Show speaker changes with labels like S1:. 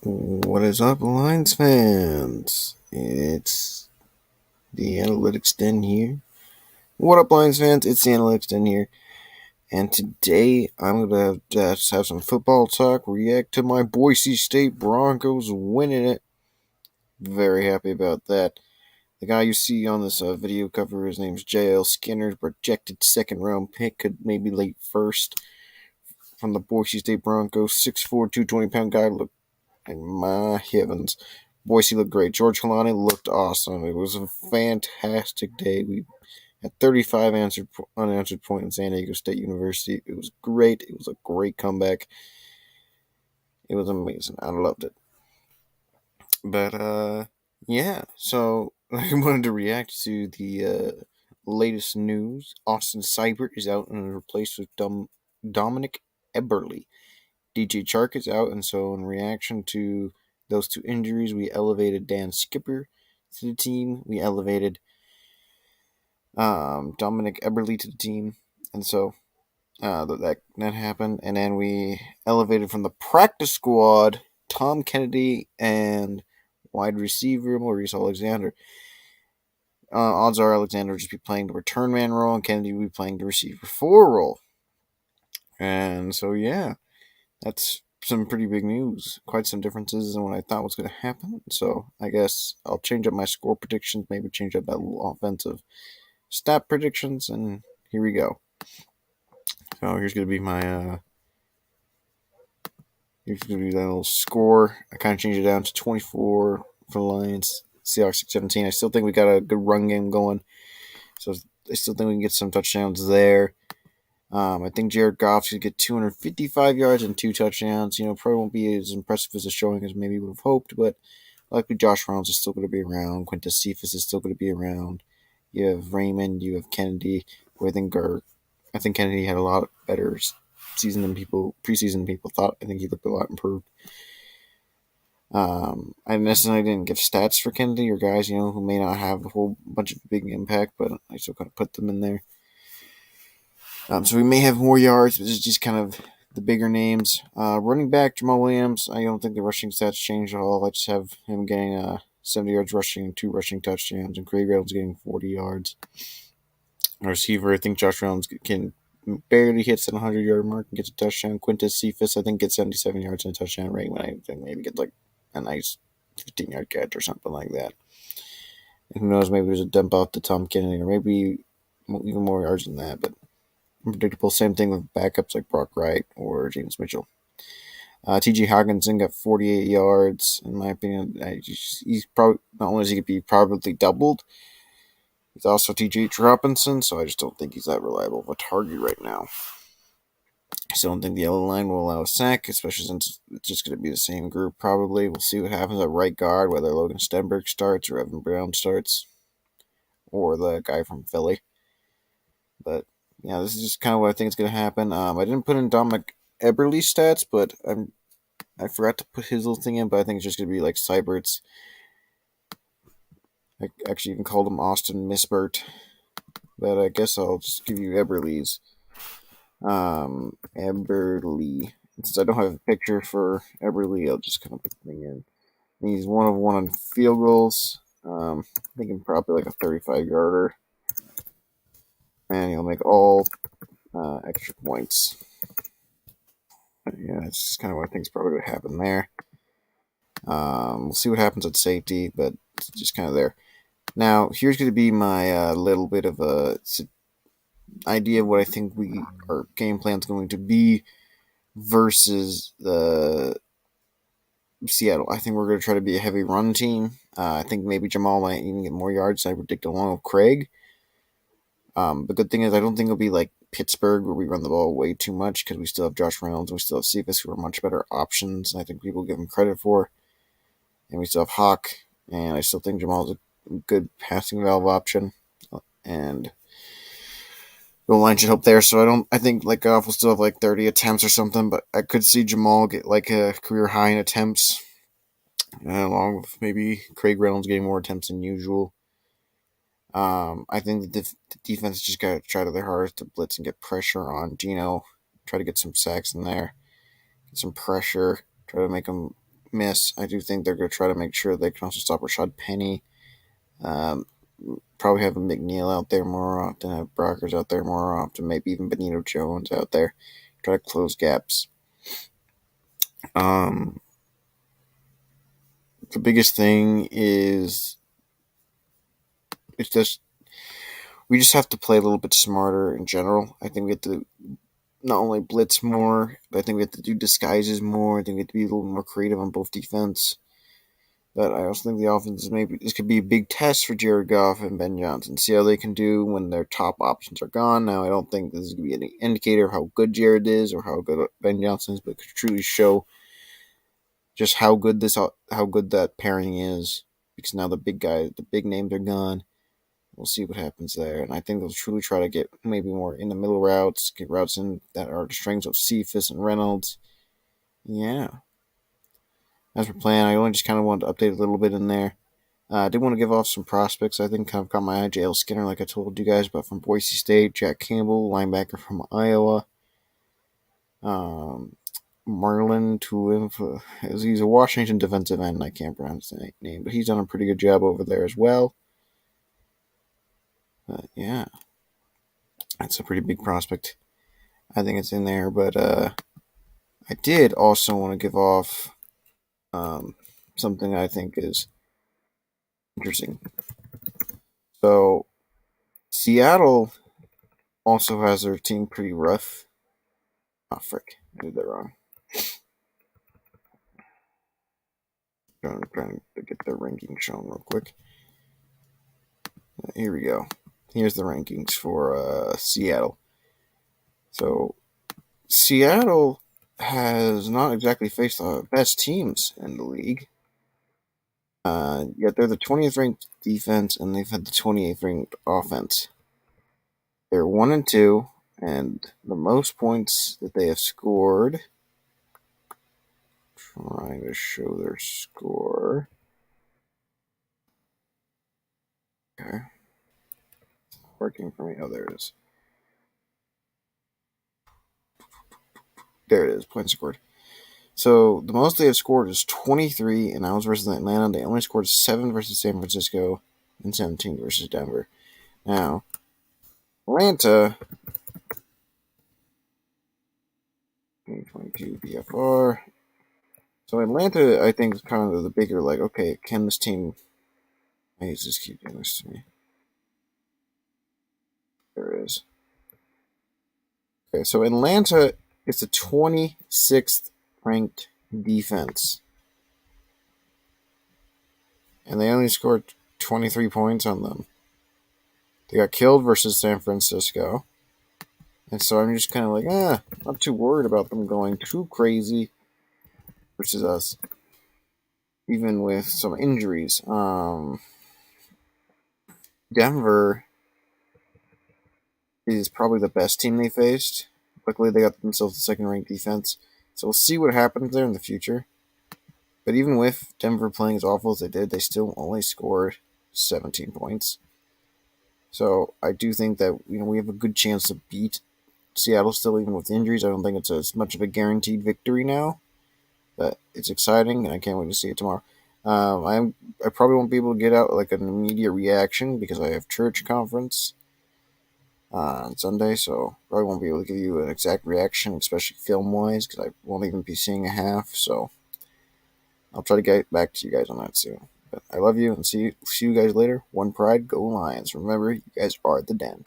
S1: What is up, Lions fans? It's the Analytics Den here. What up, Lions fans? It's the Analytics Den here. And today I'm going to have some football talk, react to my Boise State Broncos winning it. Very happy about that. The guy you see on this video cover, his name's J.L. Skinner, projected second round pick, could maybe late first from the Boise State Broncos. 6'4", 220-pound guy. Look, and my heavens. Boise looked great. George Kalani looked awesome. It was a fantastic day. We had 35 unanswered points in San Diego State University. It was great. It was a great comeback. It was amazing. I loved it. But, yeah. So, I wanted to react to the latest news. Austin Seibert is out and replaced with Dominic Eberle. DJ Chark is out, and so in reaction to those two injuries, we elevated Dan Skipper to the team. We elevated Dominic Eberle to the team, and so that happened. And then we elevated from the practice squad Tom Kennedy and wide receiver Maurice Alexander. Odds are Alexander will just be playing the return man role, and Kennedy will be playing the receiver 4 role. And so, yeah, that's some pretty big news. Quite some differences in what I thought was going to happen. So I guess I'll change up my score predictions, maybe change up that little offensive stat predictions, and here we go. So here's going to be my here's going to be that little score. I kind of changed it down to 24 for the Lions. Seahawks 17. I still think we got a good run game going, so I still think we can get some touchdowns there. I think Jared Goff's going to get 255 yards and 2 touchdowns. Probably won't be as impressive as a showing as maybe we would have hoped, but likely Josh Reynolds is still going to be around. Quintus Cephas is still going to be around. You have Raymond, you have Kennedy, who I think Kennedy had a lot better preseason than people thought. I think he looked a lot improved. I necessarily didn't give stats for Kennedy or guys, who may not have a whole bunch of big impact, but I still kind of put them in there. So we may have more yards, but this is just kind of the bigger names. Running back, Jamal Williams, I don't think the rushing stats changed at all. I just have him getting 70 yards rushing and 2 rushing touchdowns, and Craig Reynolds getting 40 yards. Receiver, I think Josh Reynolds can barely hits the 100-yard mark and gets a touchdown. Quintus Cephas, I think, gets 77 yards and a touchdown. Raymond, I think maybe gets like a nice 15-yard catch or something like that. And who knows, maybe there's a dump off to Tom Kennedy, or maybe even more yards than that, but unpredictable. Same thing with backups like Brock Wright or James Mitchell. T.J. Hockenson got 48 yards. In my opinion, he's probably not only is he going to be probably doubled, he's also T.J. Robinson. So I just don't think he's that reliable of a target right now. I still don't think the yellow line will allow a sack, especially since it's just going to be the same group. Probably we'll see what happens at right guard, whether Logan Stenberg starts or Evan Brown starts, or the guy from Philly. But yeah, this is just kind of what I think is going to happen. I didn't put in Dominic Eberle stats, but I forgot to put his little thing in. But I think it's just going to be like Seibert's. I actually even called him Austin Misbert, but I guess I'll just give you Eberle's. Eberle. Since I don't have a picture for Eberle, I'll just kind of put the thing in. He's 1 of 1 on field goals. Thinking probably like a 35-yarder. And he'll make all extra points. Yeah, that's just kind of what I think is probably going to happen there. We'll see what happens at safety, but it's just kind of there. Now, here's going to be my little bit of a idea of what I think our game plan is going to be versus the Seattle. I think we're going to try to be a heavy run team. I think maybe Jamal might even get more yards than I predict along with Craig. The good thing is I don't think it'll be like Pittsburgh where we run the ball way too much because we still have Josh Reynolds, we still have Cephas, who are much better options, and I think people give him credit for. And we still have Hawk, and I still think Jamal's a good passing valve option. And the line should help there. So I think like Goff will still have like 30 attempts or something, but I could see Jamal get like a career high in attempts, along with maybe Craig Reynolds getting more attempts than usual. I think the defense just got to try to their hardest to blitz and get pressure on Geno. Try to get some sacks in there, get some pressure. Try to make him miss. I do think they're going to try to make sure they can also stop Rashad Penny. Um, Probably have a McNeil out there more often, have Brockers out there more often, maybe even Benito Jones out there. Try to close gaps. Um, the biggest thing is it's just we just have to play a little bit smarter in general. I think we have to not only blitz more, but I think we have to do disguises more. I think we have to be a little more creative on both defense. But I also think the offense maybe this could be a big test for Jared Goff and Ben Johnson. See how they can do when their top options are gone. Now I don't think this is going to be any indicator of how good Jared is or how good Ben Johnson is, but it could truly show just how good that pairing is. Because now the big guys, the big names are gone. We'll see what happens there, and I think they'll truly try to get maybe more in the middle routes, get routes in that are the strengths of Cephas and Reynolds. Yeah, as we're playing, I only just kind of wanted to update a little bit in there. I did want to give off some prospects. I think kind of caught my eye. JL Skinner, like I told you guys, but from Boise State. Jack Campbell, linebacker from Iowa. Marlon Tuiv, he's a Washington defensive end. I can't pronounce the name, but he's done a pretty good job over there as well. Yeah, that's a pretty big prospect. I think it's in there, but I did also want to give off something I think is interesting. So, Seattle also has their team pretty rough. Oh, frick. I did that wrong. Trying to get their rankings shown real quick. Here we go. Here's the rankings for Seattle. So, Seattle has not exactly faced the best teams in the league. Yet they're the 20th ranked defense and they've had the 28th ranked offense. They're 1-2, and the most points that they have scored. Trying to show their score. Okay. It's working for me. Oh, there it is. There it is. Points scored. So the most they have scored is 23, and that was versus Atlanta. They only scored 7 versus San Francisco and 17 versus Denver. Now, Atlanta, 2022 BFR. So Atlanta, I think, is kind of the bigger, like, okay, can this team... I just keep doing this to me. There it is. Okay, so Atlanta is the 26th ranked defense. And they only scored 23 points on them. They got killed versus San Francisco. And so I'm just kind of like, not too worried about them going too crazy versus us. Even with some injuries. Denver is probably the best team they faced. Luckily, they got themselves the second-ranked defense. So we'll see what happens there in the future. But even with Denver playing as awful as they did, they still only scored 17 points. So I do think that we have a good chance to beat Seattle still, even with injuries. I don't think it's as much of a guaranteed victory now, but it's exciting, and I can't wait to see it tomorrow. I probably won't be able to get out like an immediate reaction because I have church conference on Sunday, so probably won't be able to give you an exact reaction, especially film-wise, because I won't even be seeing a half. So I'll try to get back to you guys on that soon. But I love you, and see you guys later. One Pride, go Lions. Remember, you guys are the Den.